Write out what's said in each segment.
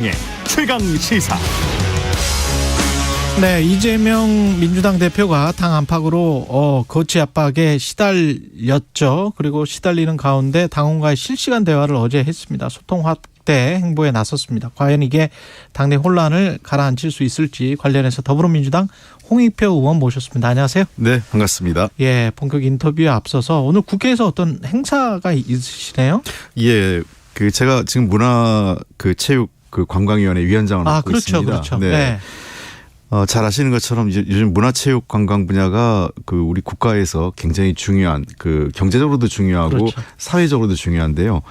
예, 최강 시사. 네, 이재명 민주당 대표가 당 안팎으로 거취 압박에 시달렸죠. 그리고 시달리는 가운데 당원과의 실시간 대화를 어제 했습니다. 소통 확대 행보에 나섰습니다. 과연 이게 당내 혼란을 가라앉힐 수 있을지 관련해서 더불어민주당 홍익표 의원 모셨습니다. 안녕하세요. 네, 반갑습니다. 예, 본격 인터뷰에 앞서서 오늘 국회에서 어떤 행사가 있으시네요? 예, 제가 지금 체육 관광위원회 위원장을 맡고 있습니다. 그렇죠. 네. 네. 잘 아시는 것처럼 이제 요즘 문화체육 관광 분야가 우리 국가에서 굉장히 중요한 경제적으로도 중요하고 그렇죠. 사회적으로도 중요한데요.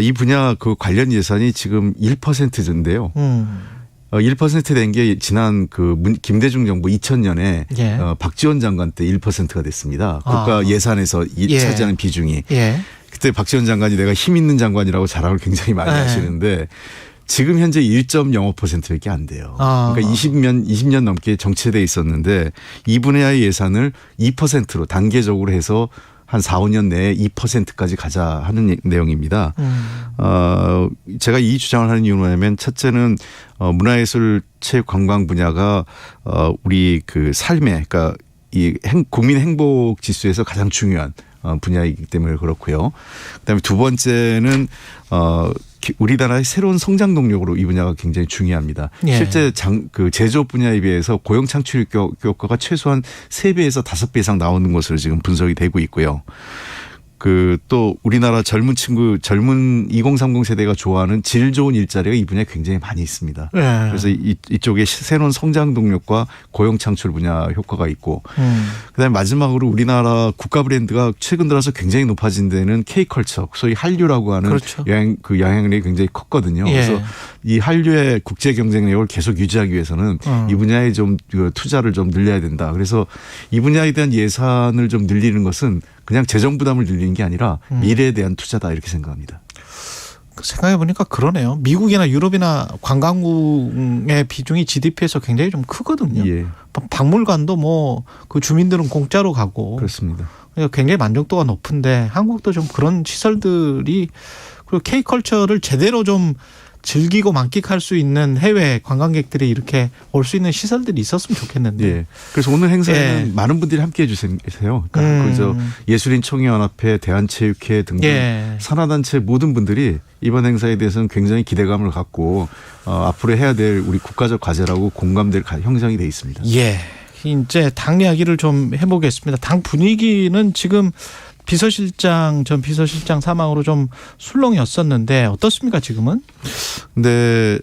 이 분야 관련 예산이 지금 1%인데요. 1% 된 게 지난 김대중 정부 2000년에 예. 박지원 장관 때 1%가 됐습니다. 국가 예산에서 예. 차지하는 비중이. 예. 그때 박지원 장관이 내가 힘 있는 장관이라고 자랑을 굉장히 많이 하시는데 지금 현재 1.05%밖에 안 돼요. 그러니까 20년 넘게 정체돼 있었는데 이 분야의 예산을 2%로 단계적으로 해서 한 4, 5년 내에 2%까지 가자 하는 내용입니다. 제가 이 주장을 하는 이유는 뭐냐면 첫째는 문화예술 체육 관광 분야가 우리 삶에 그러니까 이 국민 행복 지수에서 가장 중요한 분야이기 때문에 그렇고요. 그다음에 두 번째는 우리나라의 새로운 성장 동력으로 이 분야가 굉장히 중요합니다. 예. 실제 제조업 분야에 비해서 고용 창출 효과가 최소한 3배에서 5배 이상 나오는 것으로 지금 분석이 되고 있고요. 또 우리나라 젊은 2030 세대가 좋아하는 질 좋은 일자리가 이 분야에 굉장히 많이 있습니다. 네. 그래서 이쪽에 새로운 성장 동력과 고용 창출 분야 효과가 있고 그다음에 마지막으로 우리나라 국가 브랜드가 최근 들어서 굉장히 높아진 데는 K컬처 소위 한류라고 하는 그렇죠. 영향력이 굉장히 컸거든요. 예. 그래서 이 한류의 국제 경쟁력을 계속 유지하기 위해서는 이 분야에 좀 투자를 좀 늘려야 된다. 그래서 이 분야에 대한 예산을 좀 늘리는 것은 그냥 재정 부담을 늘리는 게 아니라 미래에 대한 투자다 이렇게 생각합니다. 생각해 보니까 그러네요. 미국이나 유럽이나 관광국의 비중이 GDP에서 굉장히 좀 크거든요. 예. 박물관도 주민들은 공짜로 가고 그렇습니다. 그러니까 굉장히 만족도가 높은데 한국도 좀 그런 시설들이 그리고 K컬처를 제대로 좀 즐기고 만끽할 수 있는 해외 관광객들이 이렇게 올 수 있는 시설들이 있었으면 좋겠는데. 예. 그래서 오늘 행사에는 예. 많은 분들이 함께해 주세요. 그러니까 예술인 총회연합회, 대한체육회 등등 예. 산하단체 모든 분들이 이번 행사에 대해서는 굉장히 기대감을 갖고 앞으로 해야 될 우리 국가적 과제라고 공감될 형성이 돼 있습니다. 예. 이제 당 이야기를 좀 해보겠습니다. 당 분위기는 지금 전 비서실장 사망으로 좀 술렁이었었는데 어떻습니까 지금은? 근데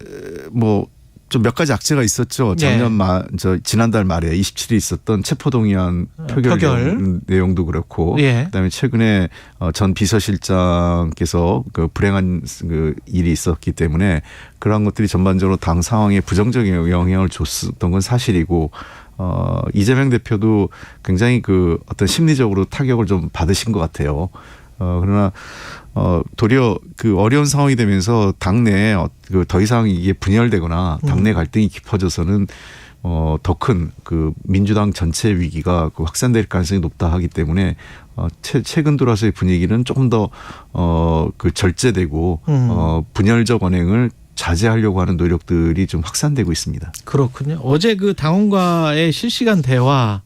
좀 몇 가지 악재가 있었죠. 작년 지난달 말에 27일 있었던 체포동의안 표결 내용도 그렇고, 예. 그다음에 최근에 전 비서실장께서 불행한 일이 있었기 때문에 그러한 것들이 전반적으로 당 상황에 부정적인 영향을 줬었던 건 사실이고. 이재명 대표도 굉장히 어떤 심리적으로 타격을 좀 받으신 것 같아요. 그러나 도리어 어려운 상황이 되면서 당내에 더 이상 이게 분열되거나 당내 갈등이 깊어져서는 더 큰 민주당 전체 위기가 확산될 가능성이 높다 하기 때문에 최근 들어서의 분위기는 조금 더 절제되고 분열적 언행을 자제하려고 하는 노력들이 좀 확산되고 있습니다. 그렇군요. 어제 당원과의 실시간 대화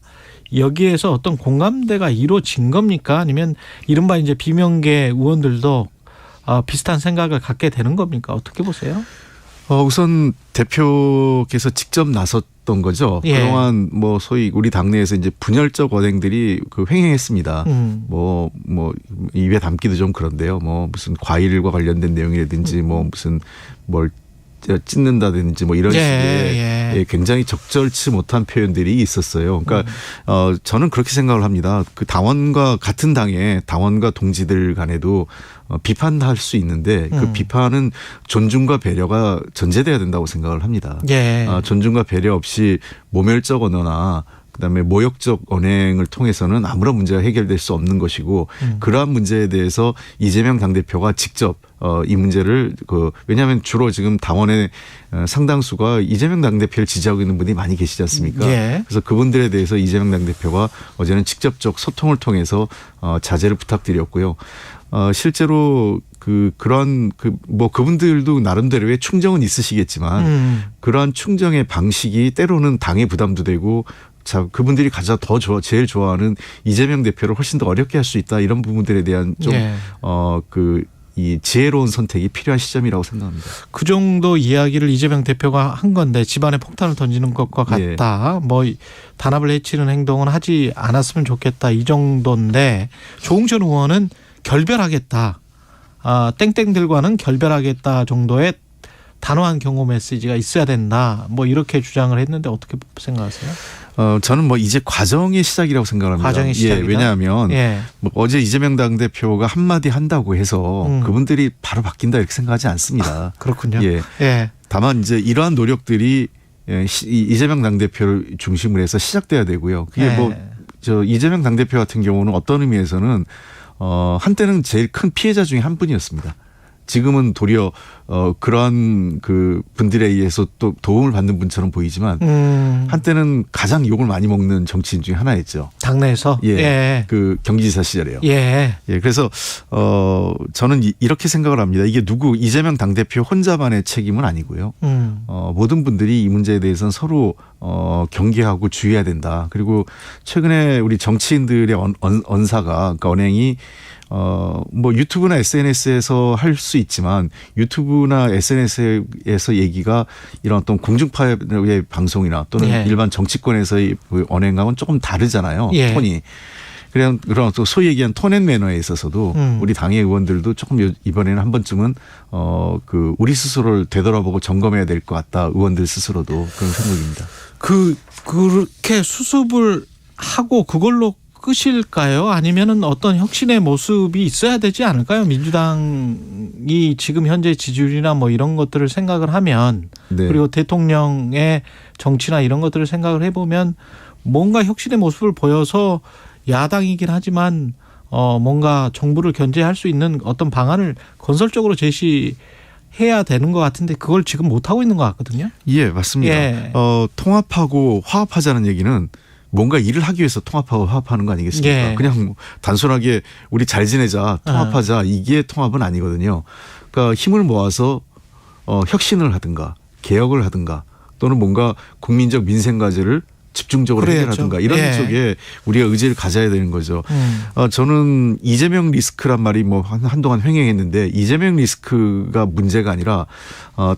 여기에서 어떤 공감대가 이루어진 겁니까? 아니면 이른바 이제 비명계 의원들도 비슷한 생각을 갖게 되는 겁니까? 어떻게 보세요? 우선 대표께서 직접 나섰던 거죠. 예. 그동안 소위 우리 당내에서 이제 분열적 언행들이 횡행했습니다. 입에 담기도 좀 그런데요. 무슨 과일과 관련된 내용이라든지 무슨 뭘 찢는다든지 이런 식의 굉장히 적절치 못한 표현들이 있었어요. 그러니까 저는 그렇게 생각을 합니다. 같은 당의 당원과 동지들 간에도 비판할 수 있는데 그 비판은 존중과 배려가 전제돼야 된다고 생각을 합니다. 예. 존중과 배려 없이 모멸적 언어나 그다음에 모욕적 언행을 통해서는 아무런 문제가 해결될 수 없는 것이고 그러한 문제에 대해서 이재명 당대표가 직접 이 문제를 왜냐하면 주로 지금 당원의 상당수가 이재명 당대표를 지지하고 있는 분이 많이 계시지 않습니까? 예. 그래서 그분들에 대해서 이재명 당대표가 어제는 직접적 소통을 통해서 자제를 부탁드렸고요. 실제로 그런 그분들도 나름대로의 충정은 있으시겠지만 그러한 충정의 방식이 때로는 당의 부담도 되고 자, 그분들이 가장 제일 좋아하는 이재명 대표를 훨씬 더 어렵게 할 수 있다 이런 부분들에 대한 좀 이 지혜로운 선택이 필요한 시점이라고 생각합니다. 그 정도 이야기를 이재명 대표가 한 건데 집안에 폭탄을 던지는 것과 같다. 뭐 단합을 해치는 행동은 하지 않았으면 좋겠다. 이 정도인데 조홍천 의원은 결별하겠다. 땡땡들과는 결별하겠다 정도의 단호한 경고 메시지가 있어야 된다. 뭐 이렇게 주장을 했는데 어떻게 생각하세요? 저는 뭐 이제 과정의 시작이라고 생각합니다. 과정의 시작이다. 왜냐하면 뭐 어제 이재명 당대표가 한마디 한다고 해서 그분들이 바로 바뀐다 이렇게 생각하지 않습니다. 그렇군요. 다만 이제 이러한 노력들이 이재명 당대표를 중심으로 해서 시작돼야 되고요. 그게 이재명 당대표 같은 경우는 어떤 의미에서는 한때는 제일 큰 피해자 중에 한 분이었습니다. 지금은 도리어 그러한 그 분들에 의해서 또 도움을 받는 분처럼 보이지만 한때는 가장 욕을 많이 먹는 정치인 중에 하나였죠. 당내에서 그 경기지사 시절에요. 그래서 저는 이렇게 생각을 합니다. 이게 이재명 당대표 혼자만의 책임은 아니고요. 모든 분들이 이 문제에 대해서는 서로 경계하고 주의해야 된다. 그리고 최근에 우리 정치인들의 언사가 그러니까 언행이 뭐 유튜브나 SNS에서 할 수 있지만 유튜브나 SNS에서 얘기가 이런 어떤 공중파의 방송이나 또는 일반 정치권에서의 언행과는 조금 다르잖아요. 톤이. 그런 또 소위 얘기한 톤앤 매너에 있어서도 우리 당의 의원들도 조금 이번에는 한 번쯤은 우리 스스로를 되돌아보고 점검해야 될 것 같다. 의원들 스스로도 그런 생각입니다. 그렇게 수습을 하고 그걸로 끝일까요? 아니면은 어떤 혁신의 모습이 있어야 되지 않을까요? 민주당이 지금 현재 지지율이나 뭐 이런 것들을 생각을 하면 그리고 대통령의 정치나 이런 것들을 생각을 해보면 뭔가 혁신의 모습을 보여서 야당이긴 하지만 뭔가 정부를 견제할 수 있는 어떤 방안을 건설적으로 제시해야 되는 것 같은데 그걸 지금 못하고 있는 것 같거든요. 예, 맞습니다. 통합하고 화합하자는 얘기는 뭔가 일을 하기 위해서 통합하고 화합하는 거 아니겠습니까? 그냥 단순하게 우리 잘 지내자, 통합하자 이게 통합은 아니거든요. 그러니까 힘을 모아서 혁신을 하든가 개혁을 하든가 또는 뭔가 국민적 민생 과제를 집중적으로 해결하든가 이런 쪽에 우리가 의지를 가져야 되는 거죠. 저는 이재명 리스크란 말이 뭐 한동안 횡행했는데 이재명 리스크가 문제가 아니라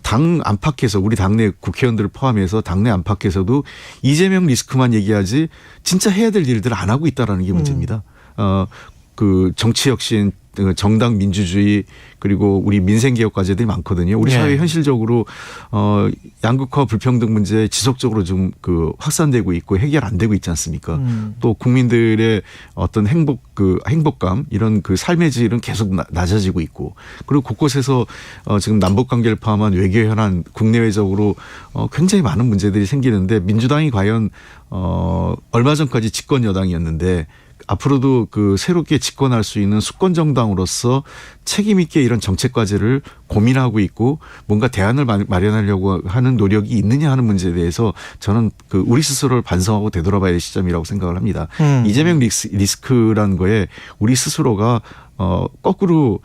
당 안팎에서 우리 당내 국회의원들을 포함해서 당내 안팎에서도 이재명 리스크만 얘기하지 진짜 해야 될 일들을 안 하고 있다라는 게 문제입니다. 정치 혁신, 정당 민주주의 그리고 우리 민생개혁 과제들이 많거든요. 우리 사회 현실적으로 양극화 불평등 문제 지속적으로 좀 확산되고 있고 해결 안 되고 있지 않습니까? 또 국민들의 어떤 행복감 이런 삶의 질은 계속 낮아지고 있고 그리고 곳곳에서 지금 남북 관계를 포함한 외교 현안 국내외적으로 굉장히 많은 문제들이 생기는데 민주당이 과연 얼마 전까지 집권 여당이었는데 앞으로도 새롭게 집권할 수 있는 수권 정당으로서 책임 있게 이런 정책 과제를 고민하고 있고 뭔가 대안을 마련하려고 하는 노력이 있느냐 하는 문제에 대해서 저는 우리 스스로를 반성하고 되돌아봐야 될 시점이라고 생각을 합니다. 이재명 리스크라는 거에 우리 스스로가 거꾸로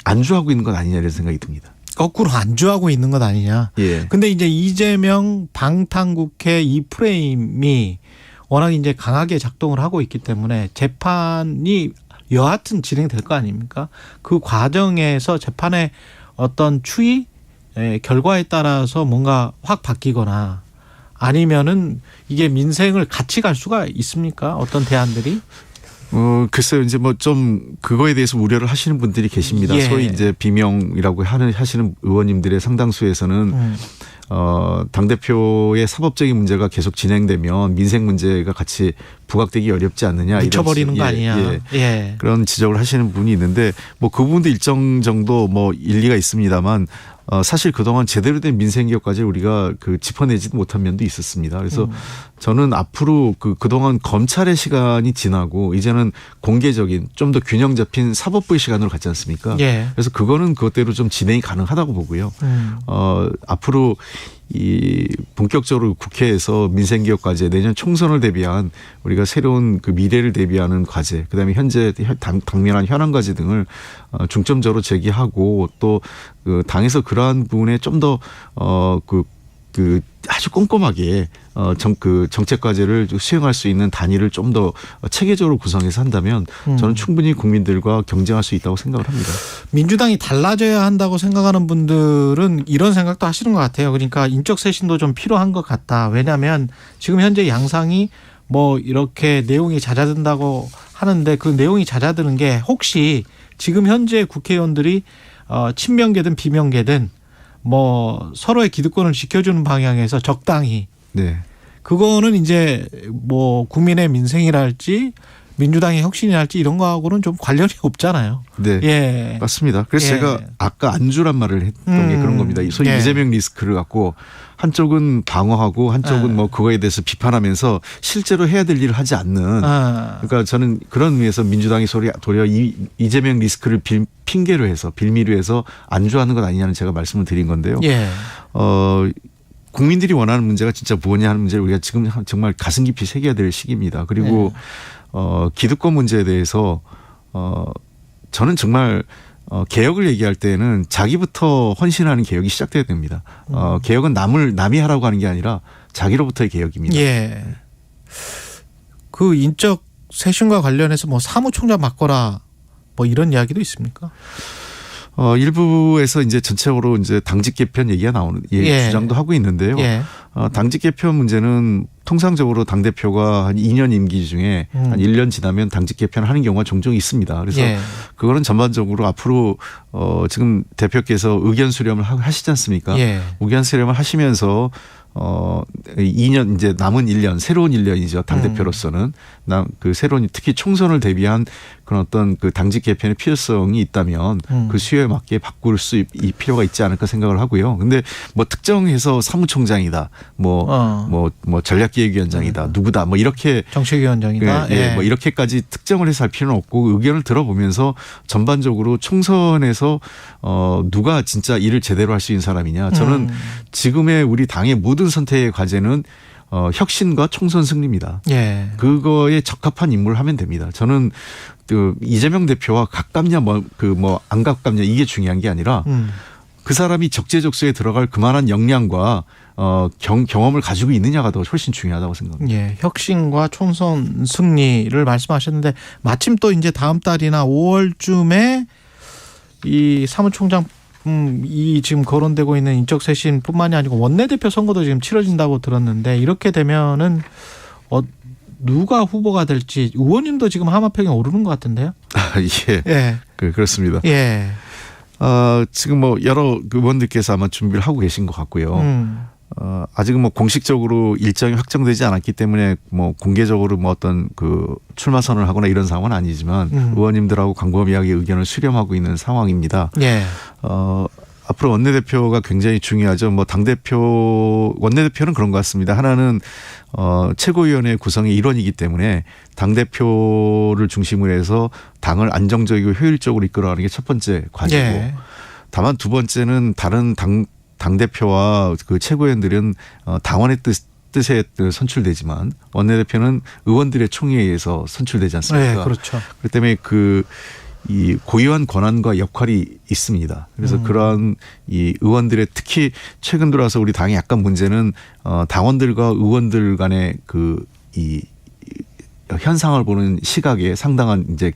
안주하고 있는 건 아니냐 이런 생각이 듭니다. 거꾸로 안주하고 있는 것 아니냐. 근데 이제 이재명 방탄국회 이 프레임이 워낙 이제 강하게 작동을 하고 있기 때문에 재판이 여하튼 진행될 거 아닙니까? 그 과정에서 재판의 어떤 추이, 결과에 따라서 뭔가 확 바뀌거나 아니면은 이게 민생을 같이 갈 수가 있습니까? 어떤 대안들이? 글쎄요, 이제 뭐 좀 그거에 대해서 우려를 하시는 분들이 계십니다. 소위 이제 비명이라고 하시는 의원님들의 상당수에서는 당대표의 사법적인 문제가 계속 진행되면 민생 문제가 같이 부각되기 어렵지 않느냐. 묻혀버리는 거 아니냐. 그런 지적을 하시는 분이 있는데 뭐 그 부분도 일정 정도 뭐 일리가 있습니다만 사실 그동안 제대로 된 민생개혁까지 우리가 짚어내지 못한 면도 있었습니다. 그래서 저는 앞으로 그동안 검찰의 시간이 지나고 이제는 공개적인 좀 더 균형 잡힌 사법부의 시간으로 갔지 않습니까? 그래서 그거는 그것대로 좀 진행이 가능하다고 보고요. 앞으로 이 본격적으로 국회에서 민생개혁 과제, 내년 총선을 대비한 우리가 새로운 그 미래를 대비하는 과제, 그다음에 현재 당면한 현안 과제 등을 중점적으로 제기하고 또 그 당에서 그러한 부분에 좀 더 그 아주 꼼꼼하게 정책 과제를 수행할 수 있는 단위를 좀 더 체계적으로 구성해서 한다면 저는 충분히 국민들과 경쟁할 수 있다고 생각을 합니다. 민주당이 달라져야 한다고 생각하는 분들은 이런 생각도 하시는 것 같아요. 그러니까 인적 쇄신도 좀 필요한 것 같다. 왜냐하면 지금 현재 양상이 뭐 이렇게 내용이 잦아든다고 하는데 그 내용이 잦아드는 게 혹시 지금 현재 국회의원들이 친명계든 비명계든 뭐 서로의 기득권을 지켜주는 방향에서 적당히 네. 그거는 이제 뭐 국민의 민생이랄지 민주당의 혁신이랄지 이런 거하고는 좀 관련이 없잖아요. 네, 예. 맞습니다. 그래서 예. 제가 아까 안주란 말을 했던 게 그런 겁니다. 소위 예. 이재명 리스크를 갖고 한쪽은 방어하고 한쪽은 예. 뭐 그거에 대해서 비판하면서 실제로 해야 될 일을 하지 않는. 그러니까 저는 그런 의미에서 민주당이 도리어 이재명 리스크를 핑계로 해서 빌미로 해서 안주하는 것 아니냐는 제가 말씀을 드린 건데요. 예. 국민들이 원하는 문제가 진짜 뭐냐 하는 문제를 우리가 지금 정말 가슴 깊이 새겨야 될 시기입니다. 그리고 기득권 문제에 대해서 저는 정말 개혁을 얘기할 때는 자기부터 헌신하는 개혁이 시작돼야 됩니다. 개혁은 남이 하라고 하는 게 아니라 자기로부터의 개혁입니다. 예. 그 인적 쇄신과 관련해서 뭐 사무총장 바꿔라 뭐 이런 이야기도 있습니까? 일부에서 이제 전체적으로 이제 당직 개편 얘기가 나오는 주장도 하고 있는데요. 예. 당직 개편 문제는 통상적으로 당대표가 한 2년 임기 중에 한 1년 지나면 당직 개편을 하는 경우가 종종 있습니다. 그래서 그거는 전반적으로 앞으로 지금 대표께서 의견 수렴을 하시지 않습니까? 의견 수렴을 하시면서 2년 이제 남은 1년 새로운 1년이죠. 당대표로서는 그 새로운 특히 총선을 대비한 그런 어떤 그 당직 개편의 필요성이 있다면 그 수요에 맞게 바꿀 수 필요가 있지 않을까 생각을 하고요. 근데 뭐 특정해서 사무총장이다. 뭐 전략기획위원장이다. 누구다. 뭐 이렇게 정책위원장이다. 예, 뭐 이렇게까지 특정을 해서 할 필요는 없고 의견을 들어보면서 전반적으로 총선에서 누가 진짜 일을 제대로 할 수 있는 사람이냐. 저는 지금의 우리 당의 모든 선택의 과제는 혁신과 총선 승리입니다. 예. 그거에 적합한 임무를 하면 됩니다. 저는 그 이재명 대표와 가깝냐 안 가깝냐 이게 중요한 게 아니라 그 사람이 적재적소에 들어갈 그만한 역량과 경험을 가지고 있느냐가 더 훨씬 중요하다고 생각합니다. 예, 혁신과 총선 승리를 말씀하셨는데 마침 또 이제 다음 달이나 5월쯤에 이 사무총장 이 지금 거론되고 있는 인적 쇄신뿐만이 아니고 원내대표 선거도 지금 치러진다고 들었는데 이렇게 되면은 누가 후보가 될지 의원님도 지금 하마평에 오르는 것 같은데요? 예. 예. 그렇습니다. 예. 지금 뭐 여러 의원들께서 아마 준비를 하고 계신 것 같고요. 아직은 뭐 공식적으로 일정이 확정되지 않았기 때문에 뭐 공개적으로 뭐 어떤 그 출마 선언을 하거나 이런 상황은 아니지만 의원님들하고 광범위하게 의견을 수렴하고 있는 상황입니다. 예. 앞으로 원내대표가 굉장히 중요하죠. 뭐 당대표, 원내대표는 그런 것 같습니다. 하나는 최고위원회 구성의 일원이기 때문에 당대표를 중심으로 해서 당을 안정적이고 효율적으로 이끌어가는 게 첫 번째 과제고 예. 다만 두 번째는 다른 당대표와 그 최고위원들은 당원의 뜻에 선출되지만 원내대표는 의원들의 총회에 의해서 선출되지 않습니까? 네, 그렇죠. 그렇기 때문에 이 고유한 권한과 역할이 있습니다. 그래서 그러한 이 의원들의 특히 최근 들어서 우리 당의 약간 문제는 당원들과 의원들 간의 이 현상을 보는 시각에 상당한 이제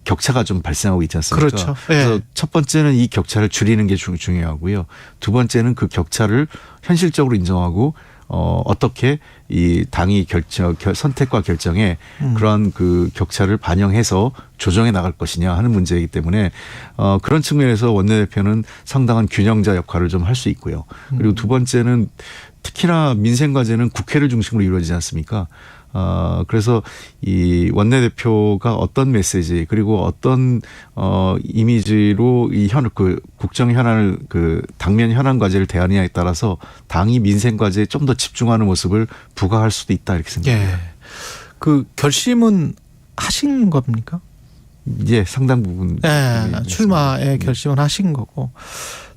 격차가 좀 발생하고 있지 않습니까? 그렇죠. 그래서 첫 번째는 이 격차를 줄이는 게 중요하고요. 두 번째는 그 격차를 현실적으로 인정하고 어떻게 이 당이 선택과 결정에 그러한 그 격차를 반영해서 조정해 나갈 것이냐 하는 문제이기 때문에 그런 측면에서 원내대표는 상당한 균형자 역할을 좀 할 수 있고요. 그리고 두 번째는 특히나 민생 과제는 국회를 중심으로 이루어지지 않습니까? 그래서 이 원내대표가 어떤 메시지 그리고 어떤 이미지로 이 국정 현안을 당면 현안 과제를 대하느냐에 따라서 당이 민생 과제에 좀 더 집중하는 모습을 부각할 수도 있다 이렇게 생각합니다. 예. 그 결심은 하신 겁니까? 예, 상당 부분. 예, 출마의 결심은 하신 거고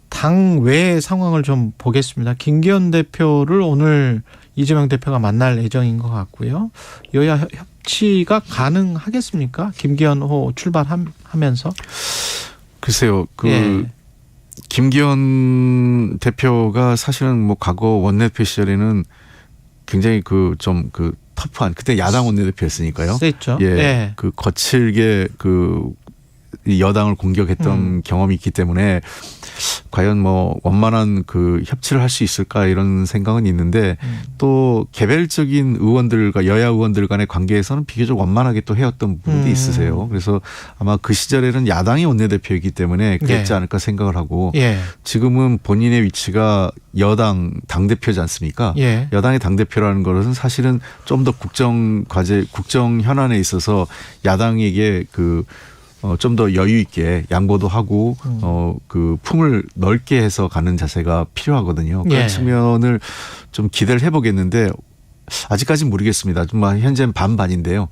당 외의 상황을 좀 보겠습니다. 김기현 대표를 오늘 이재명 대표가 만날 예정인 것 같고요. 여야 협치가 가능하겠습니까? 김기현호 출발하면서. 글쎄요. 예. 김기현 대표가 사실은 뭐 과거 원내대표 시절에는 굉장히 좀 터프한 그때 야당 원내대표였으니까요. 셌죠. 예. 예. 거칠게 여당을 공격했던 경험이 있기 때문에 과연 뭐 원만한 협치를 할 수 있을까 이런 생각은 있는데 또 개별적인 의원들과 여야 의원들 간의 관계에서는 비교적 원만하게 또 해왔던 부분도 있으세요. 그래서 아마 그 시절에는 야당이 원내대표이기 때문에 그랬지 않을까 생각을 하고 지금은 본인의 위치가 여당 당대표지 않습니까? 여당의 당대표라는 것은 사실은 좀 더 국정 현안에 있어서 야당에게 좀 더 여유 있게 양보도 하고 품을 넓게 해서 가는 자세가 필요하거든요. 그런 측면을 좀 기대를 해보겠는데 아직까지는 모르겠습니다. 좀 현재는 반반인데요.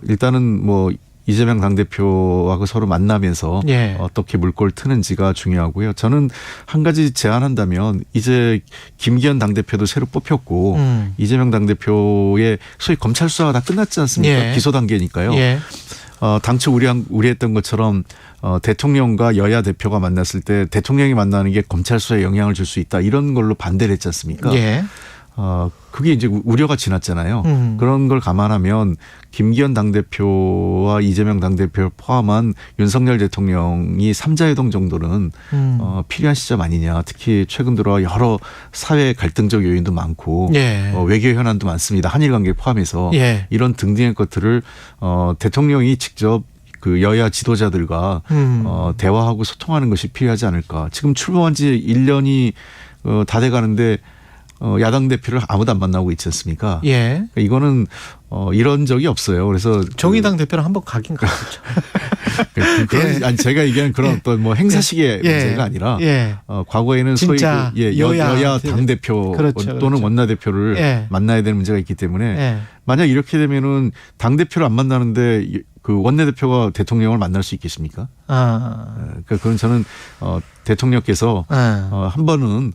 일단은 뭐 이재명 당대표하고 서로 만나면서 어떻게 물꼬를 트는지가 중요하고요. 저는 한 가지 제안한다면 이제 김기현 당대표도 새로 뽑혔고 이재명 당대표의 소위 검찰 수사가 다 끝났지 않습니까? 기소 단계니까요. 당초 우려했던 것처럼 대통령과 여야 대표가 만났을 때 대통령이 만나는 게 검찰 수사에 영향을 줄 수 있다 이런 걸로 반대를 했지 않습니까? 그게 이제 우려가 지났잖아요. 그런 걸 감안하면 김기현 당대표와 이재명 당대표를 포함한 윤석열 대통령이 3자회동 정도는 필요한 시점 아니냐. 특히 최근 들어 여러 사회 갈등적 요인도 많고 외교 현안도 많습니다. 한일 관계 포함해서 이런 등등의 것들을 대통령이 직접 여야 지도자들과 대화하고 소통하는 것이 필요하지 않을까. 지금 출범한 지 1년이 다 돼가는데 야당 대표를 아무도 안 만나고 있지 않습니까? 이거는 이런 적이 없어요. 그래서 정의당 대표랑 한번 가긴 갔었죠. 아니 제가 얘기하는 그런 어떤 뭐 행사식의 문제가 아니라 과거에는 소위 여야 당 대표 또는 원내대표를 만나야 되는 문제가 있기 때문에 만약 이렇게 되면은 당 대표를 안 만나는데 원내대표가 대통령을 만날 수 있겠습니까? 그러니까 그건 저는 대통령께서 한 번은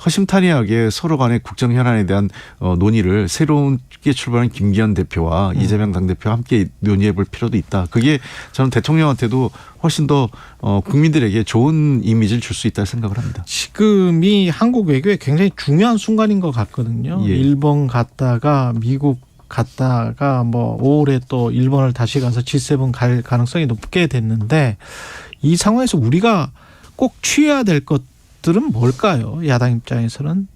허심탄회하게 서로 간의 국정 현안에 대한 논의를 새롭게 출발한 김기현 대표와 이재명 당대표와 함께 논의해 볼 필요도 있다. 그게 저는 대통령한테도 훨씬 더 국민들에게 좋은 이미지를 줄 수 있다고 생각을 합니다. 지금이 한국 외교에 굉장히 중요한 순간인 것 같거든요. 일본 갔다가 미국 갔다가 뭐 5월에 또 일본을 다시 가서 G7 갈 가능성이 높게 됐는데 이 상황에서 우리가 꼭 취해야 될 것들은 뭘까요? 야당 입장에서는.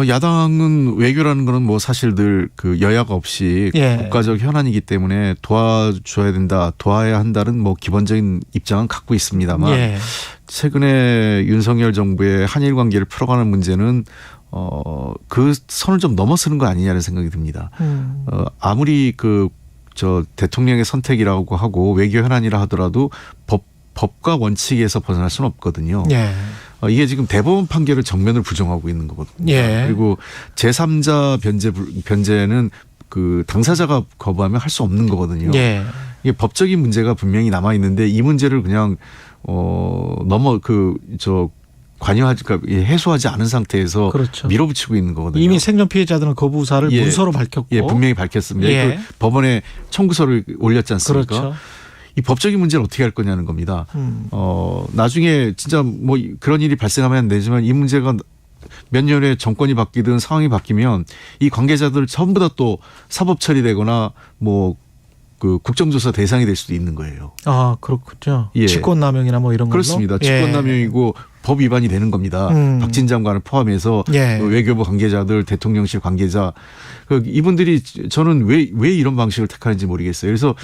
야당은 외교라는 거는 뭐 사실 늘 여야가 없이 국가적 현안이기 때문에 도와줘야 된다, 도와야 한다는 뭐 기본적인 입장은 갖고 있습니다만 최근에 윤석열 정부의 한일 관계를 풀어가는 문제는 그 선을 좀 넘어서는 거 아니냐는 생각이 듭니다. 아무리 대통령의 선택이라고 하고 외교 현안이라 하더라도 법과 원칙에서 벗어날 수는 없거든요. 이게 지금 대법원 판결을 정면으로 부정하고 있는 거거든요. 그리고 제3자 변제는 당사자가 거부하면 할 수 없는 거거든요. 이게 법적인 문제가 분명히 남아 있는데 이 문제를 그냥 해소하지 않은 상태에서 밀어붙이고 있는 거거든요. 이미 생존 피해자들은 거부 의사를 문서로 밝혔고. 분명히 밝혔습니다. 법원에 청구서를 올렸지 않습니까? 이 법적인 문제를 어떻게 할 거냐는 겁니다. 나중에 진짜 뭐 그런 일이 발생하면 안 되지만 이 문제가 몇 년에 정권이 바뀌든 상황이 바뀌면 이 관계자들 전부 다 또 사법 처리되거나 뭐 국정조사 대상이 될 수도 있는 거예요. 그렇군요. 직권남용이나 뭐 이런 걸로? 그렇습니다. 직권남용이고 법 위반이 되는 겁니다. 박진 장관을 포함해서 외교부 관계자들, 대통령실 관계자 이분들이 저는 왜 이런 방식을 택하는지 모르겠어요. 그래서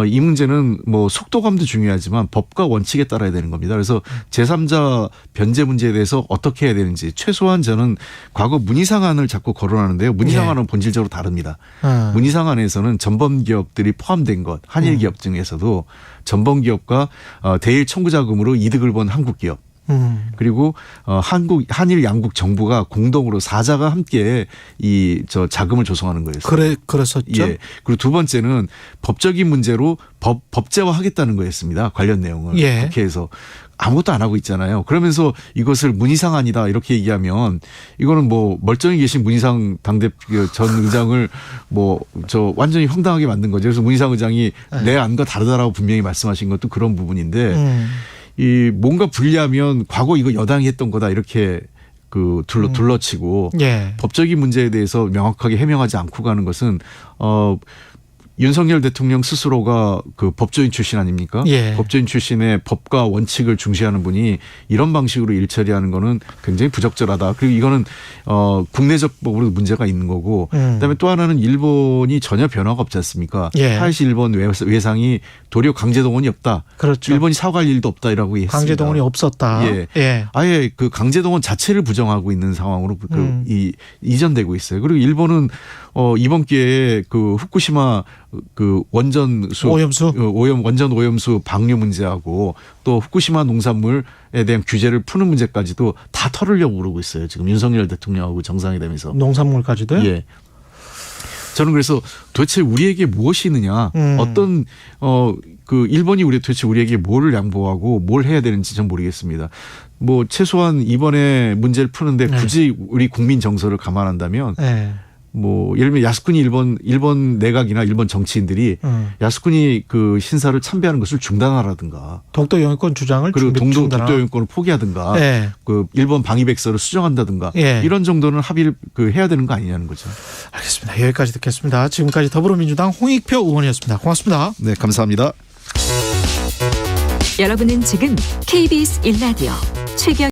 이 문제는 뭐 속도감도 중요하지만 법과 원칙에 따라야 되는 겁니다. 그래서 제3자 변제 문제에 대해서 어떻게 해야 되는지 최소한 저는 과거 문희상안을 자꾸 거론하는데요. 문희상안은 본질적으로 다릅니다. 문희상안에서는 전범기업들이 포함된 것, 한일 기업 중에서도 전범기업과 대일 청구자금으로 이득을 본 한국 기업. 그리고 한일 양국 정부가 공동으로 사자가 함께 자금을 조성하는 거였어요. 그랬었죠. 그리고 두 번째는 법적인 문제로 법제화하겠다는 거였습니다. 관련 내용을 국회에서 아무것도 안 하고 있잖아요. 그러면서 이것을 문희상안이다 이렇게 얘기하면 이거는 뭐 멀쩡히 계신 문희상 당대표 전 의장을 뭐 저 완전히 황당하게 만든 거죠. 그래서 문희상 의장이 내 안과 다르다라고 분명히 말씀하신 것도 그런 부분인데 이 뭔가 불리하면 과거 이거 여당이 했던 거다 이렇게 그 둘러치고 예. 법적인 문제에 대해서 명확하게 해명하지 않고 가는 것은 윤석열 대통령 스스로가 그 법조인 출신 아닙니까? 예. 법조인 출신의 법과 원칙을 중시하는 분이 이런 방식으로 일처리하는 거는 굉장히 부적절하다. 그리고 이거는 국내적 법으로 문제가 있는 거고 그다음에 또 하나는 일본이 전혀 변화가 없지 않습니까? 예. 하야시 일본 외상이 도리어 강제동원이 없다. 그렇죠. 일본이 사과할 일도 없다라고 했습니다. 강제동원이 없었다. 예. 예. 아예 그 강제동원 자체를 부정하고 있는 상황으로 이전되고 있어요. 그리고 일본은 이번 기회에 그 후쿠시마 그 원전 오염수 방류 문제하고 또 후쿠시마 농산물에 대한 규제를 푸는 문제까지도 다 털으려고 그러고 있어요. 지금 윤석열 대통령하고 정상회담에서. 농산물까지도요? 예. 저는 그래서 도대체 우리에게 무엇이 있느냐, 어떤 그 일본이 도대체 우리에게 뭐를 양보하고 뭘 해야 되는지 전 모르겠습니다. 뭐 최소한 이번에 문제를 푸는데 굳이 우리 국민 정서를 감안한다면. 뭐 예를 들면 야스쿠니 일본 내각이나 일본 정치인들이 야스쿠니 그 신사를 참배하는 것을 중단하라든가 독도 영유권 주장을 그리고 독도 영유권을 포기하든가 그 일본 방위백서를 수정한다든가 이런 정도는 합의를 해야 되는 거 아니냐는 거죠. 알겠습니다. 여기까지 듣겠습니다. 지금까지 더불어민주당 홍익표 의원이었습니다. 고맙습니다. 네, 감사합니다. 여러분은 지금 KBS 1라디오 최경